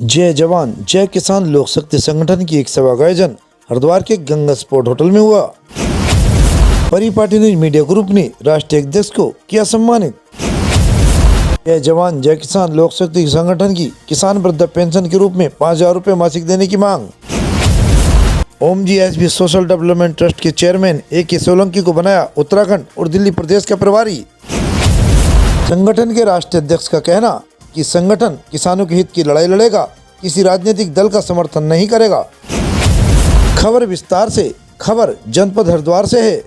जय जवान जय किसान लोक शक्ति संगठन की एक सभा का आयोजन हरिद्वार के गंगा स्पोर्ट होटल में हुआ। परिपाटी न्यूज मीडिया ग्रुप ने राष्ट्रीय अध्यक्ष को किया सम्मानित। जय जवान जय किसान लोक शक्ति संगठन की किसान वृद्धा पेंशन के रूप में 5,000 रुपये मासिक देने की मांग। Om G S B social development trust के चेयरमैन A.K. सोलंकी को बनाया उत्तराखंड और दिल्ली प्रदेश का प्रभारी। संगठन के राष्ट्रीय अध्यक्ष का कहना कि संगठन किसानों के हित की लड़ाई लड़ेगा, किसी राजनीतिक दल का समर्थन नहीं करेगा। खबर विस्तार से। खबर जनपद हरिद्वार से है।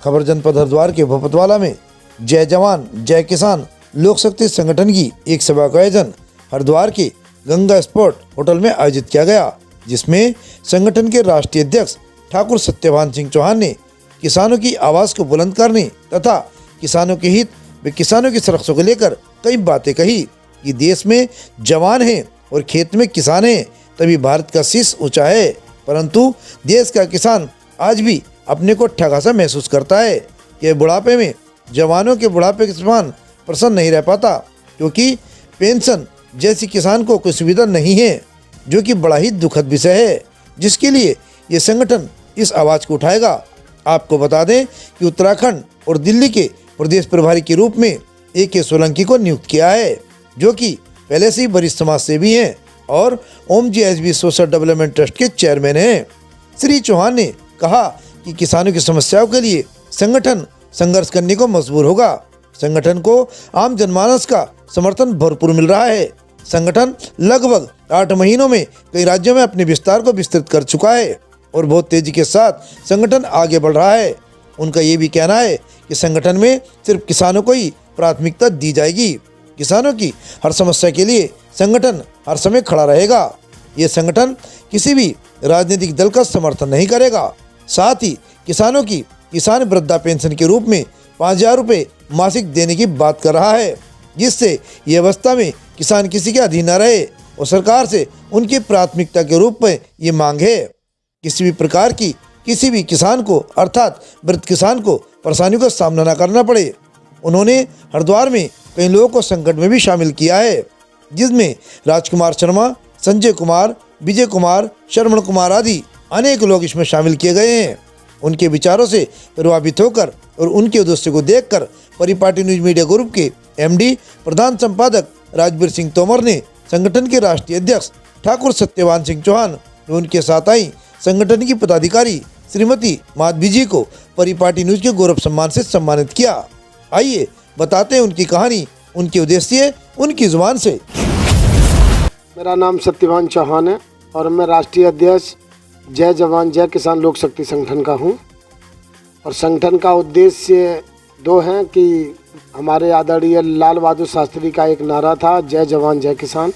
खबर जनपद हरिद्वार के भोपतवाला में जय जवान जय किसान लोक शक्ति संगठन की एक सभा का आयोजन हरिद्वार के गंगा स्पोर्ट होटल में आयोजित किया गया, जिसमें संगठन के राष्ट्रीय अध्यक्ष ठाकुर सत्यवान सिंह चौहान ने किसानों की आवाज़ को बुलंद करने तथा किसानों के हित व किसानों की सुरक्षा को लेकर कई बातें कही कि देश में जवान हैं और खेत में किसान हैं, तभी भारत का शीश ऊंचा है। परंतु देश का किसान आज भी अपने को ठगा सा महसूस करता है कि बुढ़ापे में जवानों के बुढ़ापे के समान प्रसन्न नहीं रह पाता, क्योंकि पेंशन जैसी किसान को कोई सुविधा नहीं है, जो कि बड़ा ही दुखद विषय है, जिसके लिए ये संगठन इस आवाज़ को उठाएगा। आपको बता दें कि उत्तराखंड और दिल्ली के प्रदेश प्रभारी के रूप में A.K. सोलंकी को नियुक्त किया है, जो कि पहले से ही वरिष्ठ समाज सेवी हैं और Om G S B social development trust के चेयरमैन हैं। श्री चौहान ने कहा कि किसानों की समस्याओं के लिए संगठन संघर्ष करने को मजबूर होगा। संगठन को आम जनमानस का समर्थन भरपूर मिल रहा है। संगठन लगभग 8 महीनों में कई राज्यों में अपने विस्तार को विस्तृत कर चुका है और बहुत तेजी के साथ संगठन आगे बढ़ रहा है। उनका ये भी कहना है कि संगठन में सिर्फ किसानों को ही प्राथमिकता दी जाएगी। किसानों की हर समस्या के लिए संगठन हर समय खड़ा रहेगा। ये संगठन किसी भी राजनीतिक दल का समर्थन नहीं करेगा। साथ ही किसानों की किसान वृद्धा पेंशन के रूप में 5,000 रुपये मासिक देने की बात कर रहा है, जिससे ये अवस्था में किसान किसी के अधीन न रहे और सरकार से उनकी प्राथमिकता के रूप में ये मांग है। किसी भी प्रकार की किसी भी किसान को अर्थात वृद्ध किसान को परेशानियों का सामना न करना पड़े। उन्होंने हरिद्वार में कई लोगों को संकट में भी शामिल किया है, जिसमें राजकुमार शर्मा, संजय कुमार, विजय कुमार, श्रवण कुमार आदि अनेक लोग इसमें शामिल किए गए हैं। उनके विचारों से प्रभावित होकर और उनके उद्देश्य को देखकर परिपाटी न्यूज मीडिया ग्रुप के MD प्रधान संपादक राजवीर सिंह तोमर ने संगठन के राष्ट्रीय अध्यक्ष ठाकुर सत्यवान सिंह चौहान और उनके साथ आई संगठन की पदाधिकारी श्रीमती माधवी जी को परिपाटी न्यूज के गौरव सम्मान से सम्मानित किया। आइए बताते हैं उनकी कहानी, उनके उद्देश्य, उनकी जुबान से। मेरा नाम सत्यवान चौहान है और मैं राष्ट्रीय अध्यक्ष जय जवान जय किसान लोक शक्ति संगठन का हूं। और संगठन का उद्देश्य 2 हैं कि हमारे आदरणीय लाल बहादुर शास्त्री का एक नारा था, जय जवान जय किसान।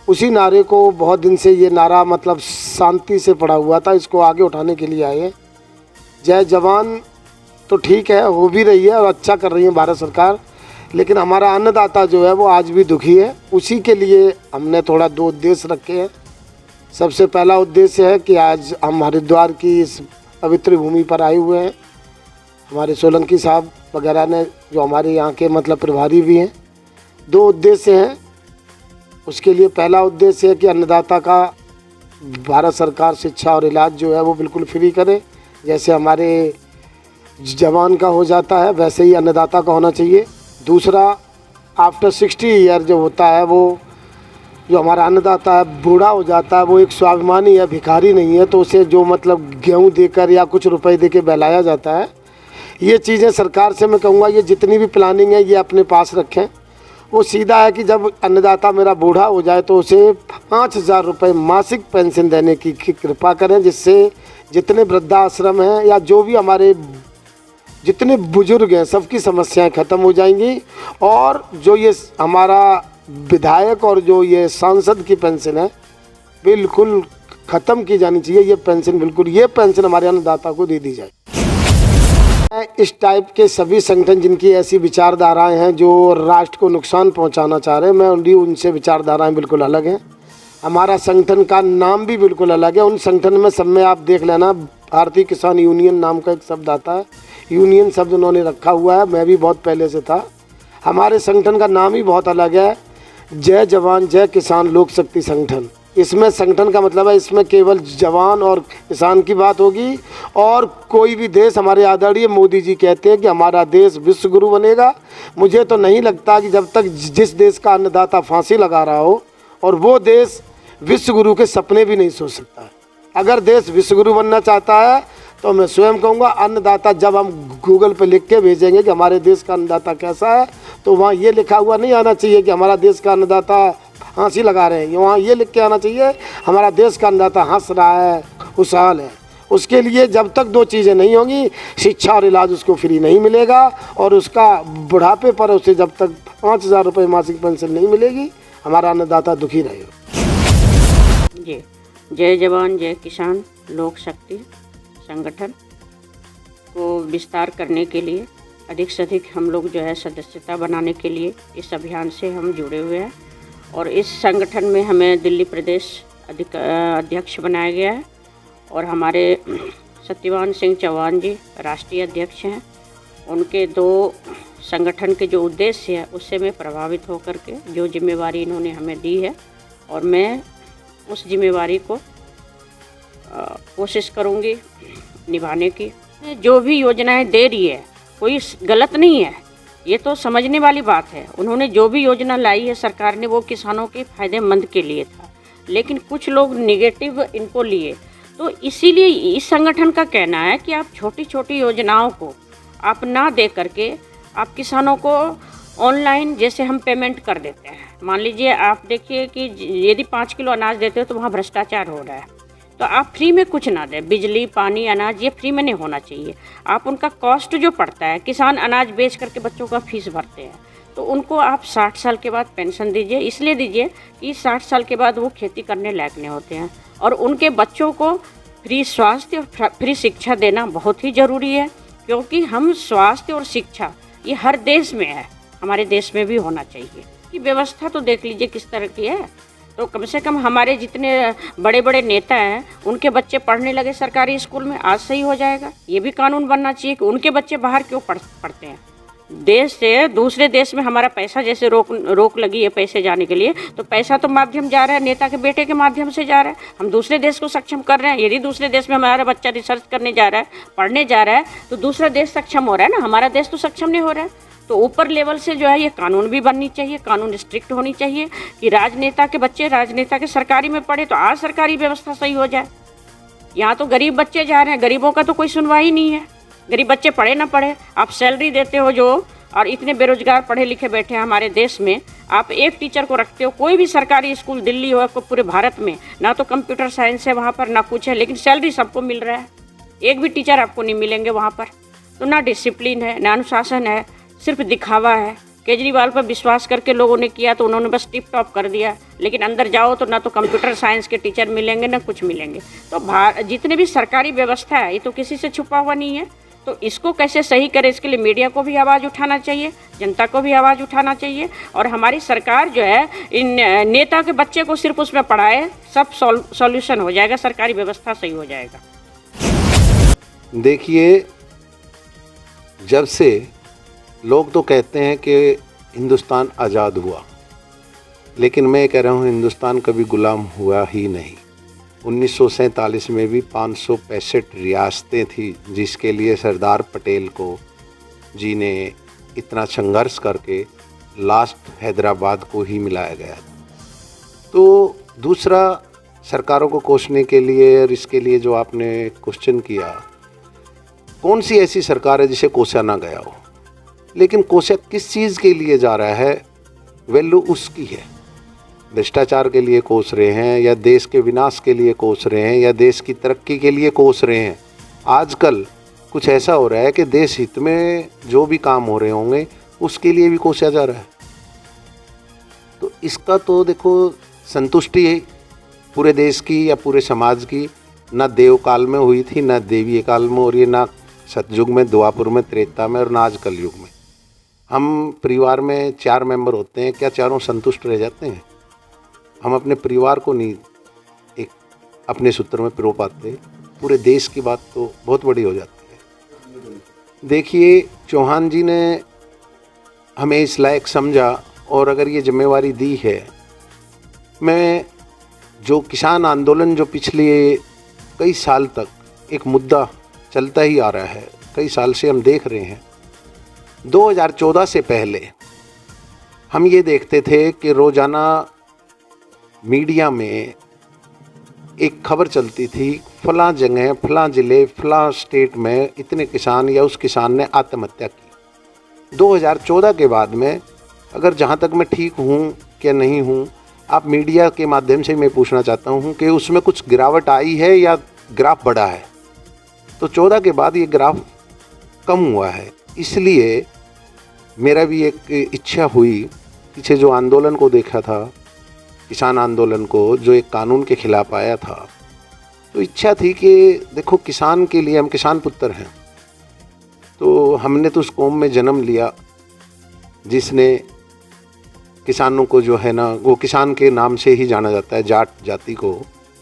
उसी नारे को बहुत दिन से ये नारा मतलब शांति से पड़ा हुआ था, इसको आगे उठाने के लिए आए। जय जवान तो ठीक है, हो भी रही है और अच्छा कर रही है भारत सरकार, लेकिन हमारा अन्नदाता जो है वो आज भी दुखी है। उसी के लिए हमने थोड़ा 2 उद्देश्य रखे हैं। सबसे पहला उद्देश्य है कि आज हम हरिद्वार की इस पवित्र भूमि पर आए हुए हैं। हमारे सोलंकी साहब वगैरह ने, जो हमारे यहाँ के मतलब प्रभारी भी हैं। 2 उद्देश्य हैं उसके लिए। पहला उद्देश्य है कि अन्नदाता का भारत सरकार शिक्षा और इलाज जो है वो बिल्कुल फ्री करे। जैसे हमारे जवान का हो जाता है वैसे ही अन्नदाता का होना चाहिए। दूसरा, आफ्टर 60 ईयर जो होता है, वो जो हमारा अन्नदाता है बूढ़ा हो जाता है, वो एक स्वाभिमानी है, भिखारी नहीं है, तो उसे जो मतलब गेहूं देकर या कुछ रुपए देकर बहलाया जाता है। ये चीज़ें सरकार से मैं कहूँगा ये जितनी भी प्लानिंग है ये अपने पास रखें। वो सीधा है कि जब अन्नदाता मेरा बूढ़ा हो जाए तो उसे 5,000 रुपये मासिक पेंशन देने की कृपा करें, जिससे जितने वृद्धाश्रम हैं या जो भी हमारे जितने बुजुर्ग हैं सबकी समस्याएं ख़त्म हो जाएंगी। और जो ये हमारा विधायक और जो ये सांसद की पेंशन है बिल्कुल ख़त्म की जानी चाहिए। ये पेंशन हमारे अन्नदाता को दे दी जाए। इस टाइप के सभी संगठन जिनकी ऐसी विचारधाराएं हैं जो राष्ट्र को नुकसान पहुंचाना चाह रहे हैं, मैं उनसे विचारधाराएं बिल्कुल अलग हैं। हमारा संगठन का नाम भी बिल्कुल अलग है। उन संगठन में सब में आप देख लेना, भारतीय किसान यूनियन नाम का एक शब्द आता है। यूनियन शब्द उन्होंने रखा हुआ है, मैं भी बहुत पहले से था। हमारे संगठन का नाम ही बहुत अलग है, जय जवान जय किसान लोक शक्ति संगठन। इसमें संगठन का मतलब है, इसमें केवल जवान और किसान की बात होगी। और कोई भी देश, हमारे आदरणीय मोदी जी कहते हैं कि हमारा देश विश्व गुरु बनेगा। मुझे तो नहीं लगता कि जब तक जिस देश का अन्नदाता फांसी लगा रहा हो और वो देश विश्व गुरु के सपने भी नहीं सोच सकता है। अगर देश विश्व गुरु बनना चाहता है तो मैं स्वयं कहूँगा, अन्नदाता जब हम गूगल पे लिख के भेजेंगे कि हमारे देश का अन्नदाता कैसा है, तो वहाँ ये लिखा हुआ नहीं आना चाहिए कि हमारा देश का अन्नदाता फांसी लगा रहे हैं। वहाँ ये लिख के आना चाहिए हमारा देश का अन्नदाता हंस रहा है, खुशहाल है। उसके लिए जब तक दो चीज़ें नहीं होंगी, शिक्षा और इलाज उसको फ्री नहीं मिलेगा, और उसका बुढ़ापे पर उसे जब तक 5,000 रुपये मासिक पेंशन नहीं मिलेगी, हमारा अन्नदाता दुखी रहेगा। जी, जय जवान जय किसान लोक शक्ति संगठन को विस्तार करने के लिए अधिक से अधिक हम लोग जो है सदस्यता बनाने के लिए इस अभियान से हम जुड़े हुए हैं। और इस संगठन में हमें दिल्ली प्रदेश अध्यक्ष बनाया गया है, और हमारे सत्यवान सिंह चौहान जी राष्ट्रीय अध्यक्ष हैं। उनके 2 संगठन के जो उद्देश्य है उससे मैं प्रभावित होकर के जो जिम्मेवारी इन्होंने हमें दी है, और मैं उस जिम्मेवारी को कोशिश करूँगी निभाने की। जो भी योजनाएं दे रही है कोई गलत नहीं है, ये तो समझने वाली बात है। उन्होंने जो भी योजना लाई है सरकार ने, वो किसानों के फ़ायदेमंद के लिए था, लेकिन कुछ लोग निगेटिव इनको लिए। तो इसीलिए इस संगठन का कहना है कि आप छोटी छोटी योजनाओं को आप ना दे करके आप किसानों को ऑनलाइन जैसे हम पेमेंट कर देते हैं। मान लीजिए आप देखिए कि यदि 5 किलो अनाज देते हो तो वहाँ भ्रष्टाचार हो रहा है, तो आप फ्री में कुछ ना दें। बिजली, पानी, अनाज ये फ्री में नहीं होना चाहिए। आप उनका कॉस्ट जो पड़ता है, किसान अनाज बेच करके बच्चों का फीस भरते हैं, तो उनको आप 60 साल के बाद पेंशन दीजिए। इसलिए दीजिए कि 60 साल के बाद वो खेती करने लायक नहीं होते हैं। और उनके बच्चों को फ्री स्वास्थ्य और फ्री शिक्षा देना बहुत ही ज़रूरी है, क्योंकि हम स्वास्थ्य और शिक्षा ये हर देश में है, हमारे देश में भी होना चाहिए। कि व्यवस्था तो देख लीजिए किस तरह की है। तो कम से कम हमारे जितने बड़े बड़े नेता हैं उनके बच्चे पढ़ने लगे सरकारी स्कूल में, आज सही हो जाएगा। ये भी कानून बनना चाहिए कि उनके बच्चे बाहर क्यों पढ़ते हैं। देश से दूसरे देश में हमारा पैसा जैसे रोक लगी है पैसे जाने के लिए, तो पैसा तो माध्यम जा रहा है, नेता के बेटे के माध्यम से जा रहा है। हम दूसरे देश को सक्षम कर रहे हैं। यदि दूसरे देश में हमारा बच्चा रिसर्च करने जा रहा है, पढ़ने जा रहा है, तो दूसरा देश सक्षम हो रहा है ना, हमारा देश तो सक्षम नहीं हो रहा है। तो ऊपर लेवल से जो है ये कानून भी बननी चाहिए, कानून स्ट्रिक्ट होनी चाहिए कि राजनेता के बच्चे राजनेता के सरकारी में पढ़े तो आज सरकारी व्यवस्था सही हो जाए। यहाँ तो गरीब बच्चे जा रहे हैं, गरीबों का तो कोई सुनवाई नहीं है। गरीब बच्चे पढ़े ना पढ़े, आप सैलरी देते हो जो, और इतने बेरोजगार पढ़े लिखे बैठे हैं हमारे देश में। आप एक टीचर को रखते हो, कोई भी सरकारी स्कूल दिल्ली हो या पूरे भारत में, ना तो कंप्यूटर साइंस है वहाँ पर, ना कुछ है, लेकिन सैलरी सबको मिल रहा है। एक भी टीचर आपको नहीं मिलेंगे वहाँ पर। तो ना डिसिप्लिन है, ना अनुशासन है, सिर्फ दिखावा है। केजरीवाल पर विश्वास करके लोगों ने किया तो उन्होंने बस टिप टॉप कर दिया, लेकिन अंदर जाओ तो ना तो कंप्यूटर साइंस के टीचर मिलेंगे ना कुछ मिलेंगे। तो जितने भी सरकारी व्यवस्था है ये तो किसी से छुपा हुआ नहीं है। तो इसको कैसे सही करें, इसके लिए मीडिया को भी आवाज़ उठाना चाहिए, जनता को भी आवाज़ उठाना चाहिए। और हमारी सरकार जो है इन नेता के बच्चे को सिर्फ उसमें पढ़ाए, सब सॉल्यूशन हो जाएगा, सरकारी व्यवस्था सही हो जाएगा। देखिए, जब से लोग तो कहते हैं कि हिंदुस्तान आज़ाद हुआ, लेकिन मैं कह रहा हूँ हिंदुस्तान कभी गुलाम हुआ ही नहीं। 1947 में भी 565 रियासतें थी, जिसके लिए सरदार पटेल को जी ने इतना संघर्ष करके लास्ट हैदराबाद को ही मिलाया गया। तो दूसरा, सरकारों को कोसने के लिए और इसके लिए जो आपने क्वेश्चन किया, कौन सी ऐसी सरकार है जिसे कोसा ना गया हो, लेकिन कोसा किस चीज़ के लिए जा रहा है, वैल्यू उसकी है। भ्रष्टाचार के लिए कोस रहे हैं, या देश के विनाश के लिए कोस रहे हैं, या देश की तरक्की के लिए कोस रहे हैं। आजकल कुछ ऐसा हो रहा है कि देश हित में जो भी काम हो रहे होंगे उसके लिए भी कोसा जा रहा है। तो इसका तो देखो संतुष्टि है पूरे देश की या पूरे समाज की, ना देव काल में हुई थी, ना देवीय काल में हो रही है, ना सतयुग में, द्वापर में, त्रेता में, और ना आज कलयुग में। हम परिवार में 4 मेंबर होते हैं, क्या चारों संतुष्ट रह जाते हैं? हम अपने परिवार को नहीं एक अपने सूत्र में पिरो पाते, पूरे देश की बात तो बहुत बड़ी हो जाती है। देखिए, चौहान जी ने हमें इस लायक समझा, और अगर ये जिम्मेवारी दी है, मैं जो किसान आंदोलन जो पिछले कई साल तक एक मुद्दा चलता ही आ रहा है, कई साल से हम देख रहे हैं। 2014 से पहले हम ये देखते थे कि रोज़ाना मीडिया में एक खबर चलती थी, फलां जगह, फलां ज़िले, फलां स्टेट में इतने किसान या उस किसान ने आत्महत्या की। 2014 के बाद में, अगर जहाँ तक मैं ठीक हूँ क्या नहीं हूँ, आप मीडिया के माध्यम से मैं पूछना चाहता हूँ कि उसमें कुछ गिरावट आई है या ग्राफ बढ़ा है? तो 14 के बाद ये ग्राफ कम हुआ है। इसलिए मेरा भी एक इच्छा हुई, पीछे जो आंदोलन को देखा था, किसान आंदोलन को जो एक कानून के खिलाफ आया था, तो इच्छा थी कि देखो किसान के लिए, हम किसान पुत्र हैं, तो हमने तो उस कौम में जन्म लिया जिसने किसानों को जो है ना, वो किसान के नाम से ही जाना जाता है, जाट जाति को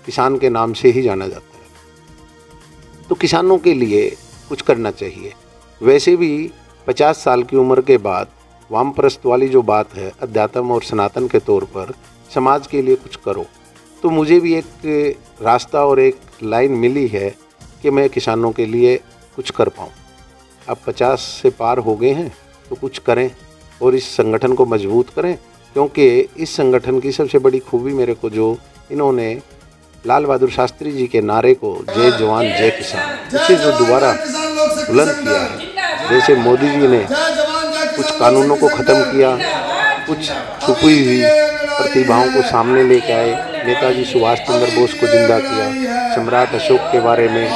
किसान के नाम से ही जाना जाता है। तो किसानों के लिए कुछ करना चाहिए। वैसे भी 50 साल की उम्र के बाद वामप्रस्थ वाली जो बात है, अध्यात्म और सनातन के तौर पर समाज के लिए कुछ करो, तो मुझे भी एक रास्ता और एक लाइन मिली है कि मैं किसानों के लिए कुछ कर पाऊँ। अब 50 से पार हो गए हैं तो कुछ करें और इस संगठन को मजबूत करें, क्योंकि इस संगठन की सबसे बड़ी खूबी मेरे को जो इन्होंने लाल बहादुर शास्त्री जी के नारे को, जय जवान जय किसान, उसे जो दोबारा बुलंद किया है। जैसे मोदी जी ने कुछ कानूनों को ख़त्म किया, कुछ छुपी हुई प्रतिभाओं को सामने लेके आए, नेताजी सुभाष चंद्र बोस को जिंदा किया, सम्राट अशोक के बारे में,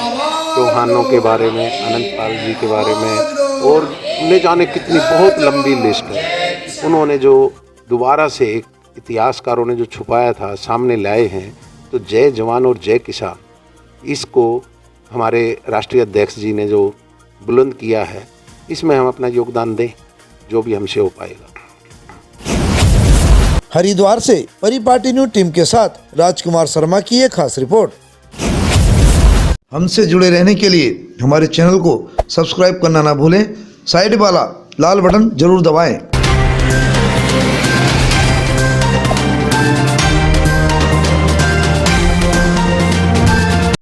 चौहानों के बारे में, अनंतपाल जी के बारे में, और न जाने कितनी बहुत लंबी लिस्ट है। उन्होंने जो दोबारा से एक इतिहासकारों ने जो छुपाया था सामने लाए हैं। तो जय जवान और जय किसान, इसको हमारे राष्ट्रीय अध्यक्ष जी ने जो बुलंद किया है, इसमें हम अपना योगदान दें जो भी हमसे हो पाएगा। हरिद्वार से परिपाटी न्यूज टीम के साथ राजकुमार शर्मा की एक खास रिपोर्ट। हमसे जुड़े रहने के लिए हमारे चैनल को सब्सक्राइब करना ना भूलें, साइड वाला लाल बटन जरूर दबाएं।